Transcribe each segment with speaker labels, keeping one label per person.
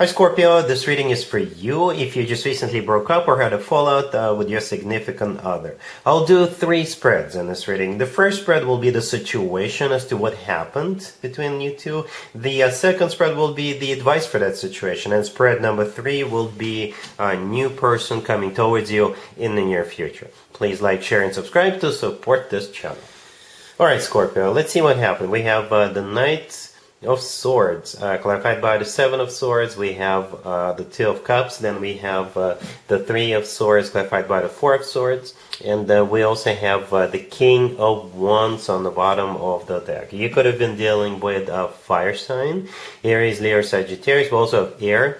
Speaker 1: Hi Scorpio, this reading is for you if you just recently broke up or had a fallout with your significant other. I'll do 3 spreads in this reading. The first spread will be the situation as to what happened between you two. The second spread will be the advice for that situation. And spread number 3 will be a new person coming towards you in the near future. Please like, share, and subscribe to support this channel. Alright Scorpio, let's see what happened. We have the Knight of Swords, clarified by the 7 of Swords. We have the 2 of Cups, then we have the 3 of Swords, clarified by the 4 of Swords, and we also have the King of Wands on the bottom of the deck. You could have been dealing with a fire sign, Aries, Leo, Sagittarius, but also Air,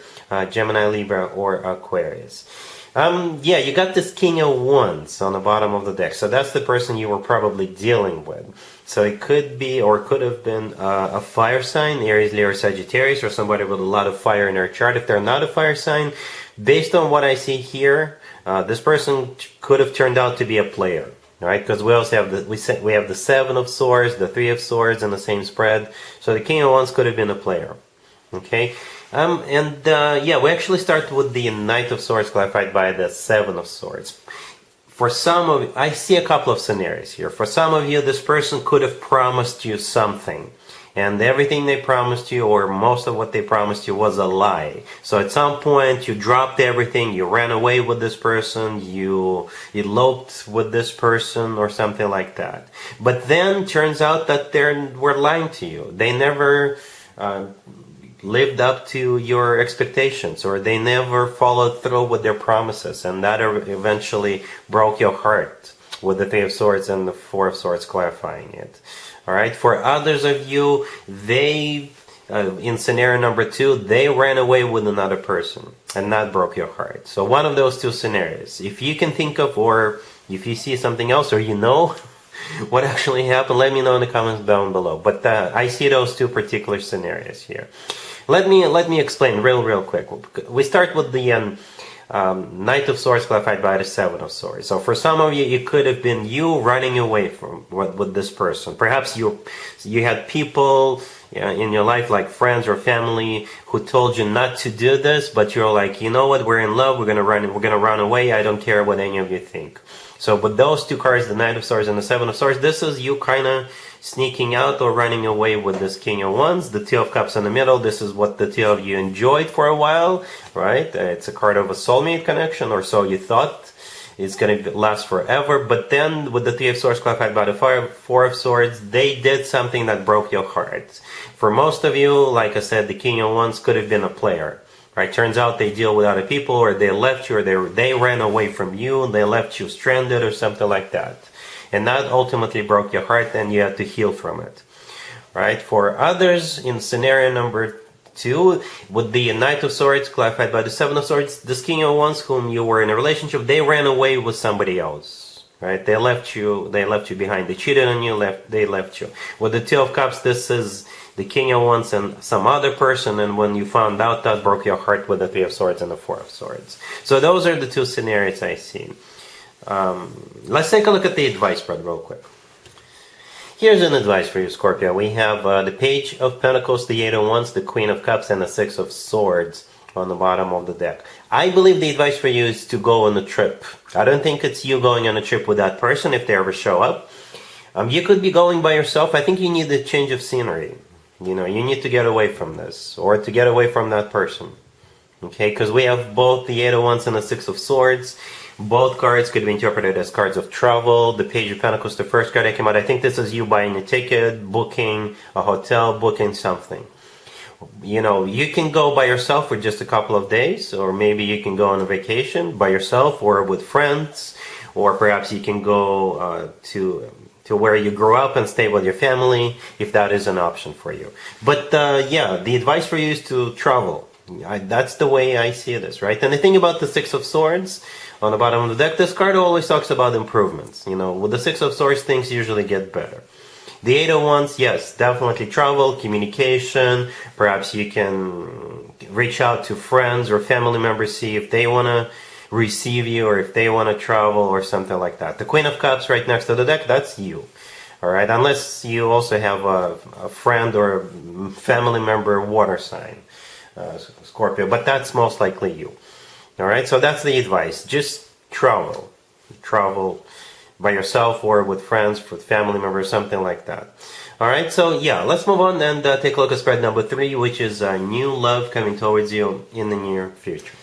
Speaker 1: Gemini, Libra, or Aquarius. Yeah, you got this King of Wands on the bottom of the deck, so that's the person you were probably dealing with. So it could be, or could have been, a fire sign, Aries, Leo, or Sagittarius, or somebody with a lot of fire in their chart. If they're not a fire sign, based on what I see here, this person could have turned out to be a player, right? Because we also have we have the 7 of Swords, the 3 of Swords in the same spread. So the King of Wands could have been a player, okay? Yeah, we actually start with the Knight of Swords, clarified by the 7 of Swords. For some of you, I see a couple of scenarios here. For some of you, this person could have promised you something. And everything they promised you, or most of what they promised you, was a lie. So at some point, you dropped everything, you ran away with this person, you eloped with this person, or something like that. But then, turns out that they were lying to you. They never lived up to your expectations, or they never followed through with their promises, and that eventually broke your heart with the 3 of Swords and the 4 of Swords clarifying it. Alright, for others of you, they, in scenario number 2, they ran away with another person, and that broke your heart. So one of those 2 scenarios. If you can think of, or if you see something else, or you know what actually happened, let me know in the comments down below. But I see those 2 particular scenarios here. Let me explain real quick. We start with the Knight of Swords, clarified by the 7 of Swords. So for some of you, it could have been you running away from with this person. Perhaps you had people in your life, like friends or family, who told you not to do this, but you're like, you know what, we're in love, we're gonna run away, I don't care what any of you think. So with those 2 cards, the Knight of Swords and the 7 of Swords, this is you kind of sneaking out or running away with this King of Wands. The 2 of Cups in the middle, this is what the 2 of you enjoyed for a while, right? It's a card of a soulmate connection, or so you thought. It's going to last forever. But then with the 3 of Swords, clarified by the 4 of Swords, they did something that broke your heart. For most of you, like I said, the King of Wands could have been a player. Right, turns out they deal with other people, or they left you, or they ran away from you, they left you stranded, or something like that. And that ultimately broke your heart, and you had to heal from it. Right? For others, in scenario number 2, with the Knight of Swords, clarified by the 7 of Swords, this King of Wands, whom you were in a relationship, they ran away with somebody else. Right? They left you behind. They cheated on you, they left you. With the 2 of Cups, this is the King of Wands and some other person, and when you found out, that broke your heart with the 3 of Swords and the 4 of Swords. So those are the 2 scenarios I see. Let's take a look at the advice spread real quick. Here's an advice for you, Scorpio. We have the Page of Pentacles, the 8 of Wands, the Queen of Cups, and the 6 of Swords on the bottom of the deck. I believe the advice for you is to go on a trip. I don't think it's you going on a trip with that person if they ever show up. You could be going by yourself. I think you need a change of scenery. You know, you need to get away from this, or to get away from that person. Okay, because we have both the 8 of Wands and the 6 of Swords. Both cards could be interpreted as cards of travel. The Page of Pentacles, the first card that came out, I think this is you buying a ticket, booking a hotel, booking something. You know, you can go by yourself for just a couple of days, or maybe you can go on a vacation by yourself or with friends, or perhaps you can go to where you grew up and stay with your family, if that is an option for you. But yeah, the advice for you is to travel. That's the way I see this, right? And the thing about the 6 of Swords on the bottom of the deck, this card always talks about improvements. You know, with the 6 of Swords, things usually get better. The 8 of Wands, yes, definitely travel, communication. Perhaps you can reach out to friends or family members, see if they want to receive you, or if they want to travel, or something like that. The Queen of Cups right next to the deck, that's you. Alright, unless you also have a friend or a family member water sign. Scorpio, but that's most likely you. All right, so that's the advice. Just travel. Travel by yourself or with friends, with family members, something like that. All right, so yeah, let's move on and take a look at spread number 3, which is new love coming towards you in the near future.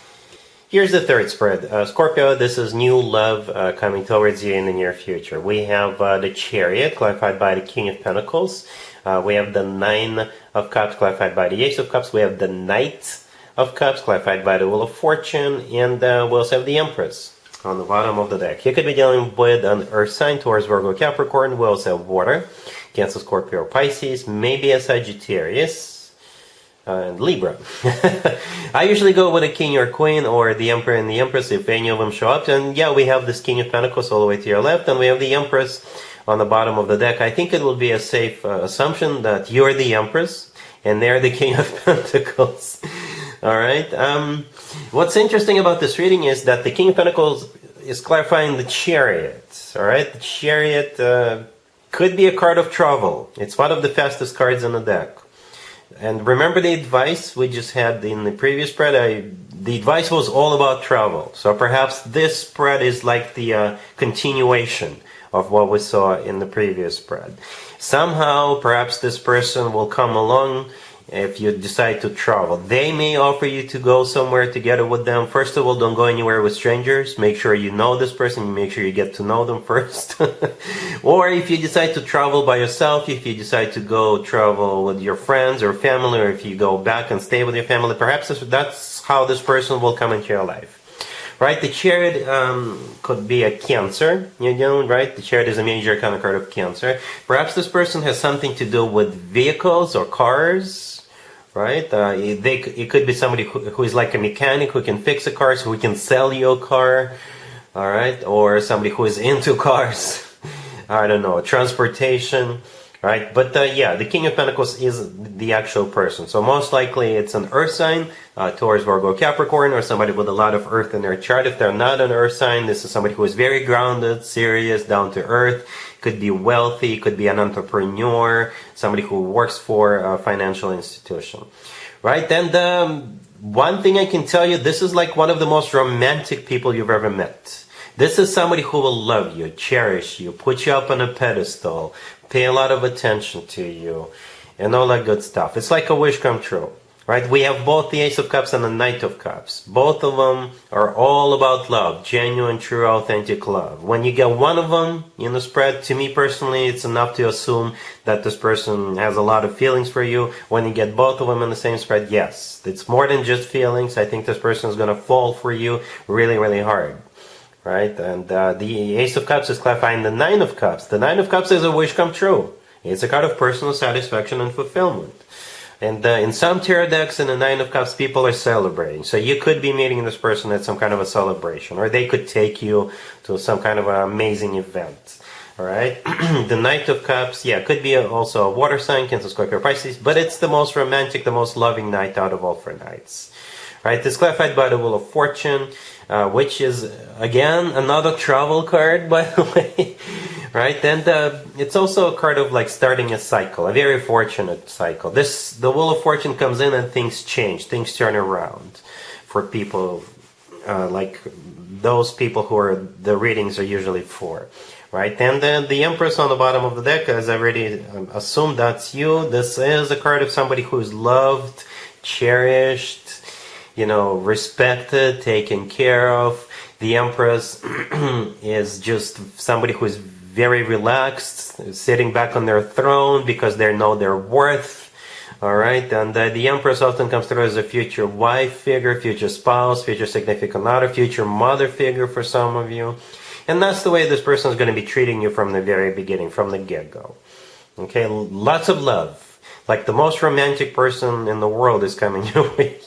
Speaker 1: Here's the third spread. Scorpio, this is new love coming towards you in the near future. We have the Chariot, clarified by the King of Pentacles. We have the Nine of Cups, clarified by the Ace of Cups. We have the Knight of Cups, clarified by the Wheel of Fortune. And we also have the Empress on the bottom of the deck. You could be dealing with an Earth sign, Taurus, Virgo, Capricorn. We also have Water, Cancer, Scorpio, Pisces. Maybe a Sagittarius. And Libra. I usually go with a king or queen or the emperor and the empress if any of them show up. And yeah, we have this King of Pentacles all the way to your left, and we have the Empress on the bottom of the deck. I think it will be a safe assumption that you're the Empress and they're the King of Pentacles. All right. What's interesting about this reading is that the King of Pentacles is clarifying the Chariot. All right. The Chariot could be a card of travel. It's one of the fastest cards in the deck. And remember the advice we just had in the previous spread? The advice was all about travel. So perhaps this spread is like the continuation of what we saw in the previous spread. Somehow, perhaps this person will come along if you decide to travel. They may offer you to go somewhere together with them. First of all, don't go anywhere with strangers. Make sure you know this person. Make sure you get to know them first. Or if you decide to travel by yourself, if you decide to go travel with your friends or family, or if you go back and stay with your family, perhaps that's how this person will come into your life. Right? The Chariot could be a Cancer, you know, right? The Chariot is a major kind of card of Cancer. Perhaps this person has something to do with vehicles or cars. Right? It could be somebody who is like a mechanic who can fix a car, so who can sell you a car. All right? Or somebody who is into cars. I don't know, transportation. Right? But yeah, the King of Pentacles is the actual person. So most likely it's an Earth sign, Taurus, Virgo, Capricorn, or somebody with a lot of Earth in their chart. If they're not an Earth sign, this is somebody who is very grounded, serious, down to earth. Could be wealthy, could be an entrepreneur, somebody who works for a financial institution. Right? And one thing I can tell you, this is like one of the most romantic people you've ever met. This is somebody who will love you, cherish you, put you up on a pedestal, pay a lot of attention to you, and all that good stuff. It's like a wish come true. Right? We have both the Ace of Cups and the Knight of Cups. Both of them are all about love, genuine, true, authentic love. When you get one of them in the spread, to me personally, it's enough to assume that this person has a lot of feelings for you. When you get both of them in the same spread, yes, it's more than just feelings. I think this person is going to fall for you really, really hard. Right? And the Ace of Cups is clarifying the Nine of Cups. The Nine of Cups is a wish come true. It's a card of personal satisfaction and fulfillment. And in some tarot decks in the Nine of Cups, people are celebrating. So you could be meeting this person at some kind of a celebration, or they could take you to some kind of an amazing event. All right? The Knight of Cups, yeah, could be also a water sign, Cancer, Scorpio, Pisces, but it's the most romantic, the most loving night out of all 4 nights. Right? It's clarified by the Wheel of Fortune, which is, again, another travel card, by the way. Right? And it's also a card of like starting a cycle, a very fortunate cycle. The Wheel of Fortune comes in and things change, things turn around for people like those people who are the readings are usually for. Right? And then the Empress on the bottom of the deck, as I already assumed that's you. This is a card of somebody who's loved, cherished, you know, respected, taken care of. The Empress is just somebody who is very relaxed, sitting back on their throne because they know their worth. All right, and the Empress often comes through as a future wife figure, future spouse, future significant other, future mother figure for some of you. And that's the way this person is going to be treating you from the very beginning, from the get-go. Okay, lots of love. Like the most romantic person in the world is coming your way.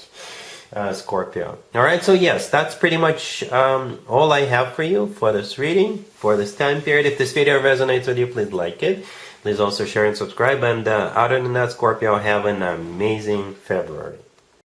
Speaker 1: Scorpio. Alright, so yes, that's pretty much all I have for you for this reading, for this time period. If this video resonates with you, please like it. Please also share and subscribe. And other than that, Scorpio, have an amazing February.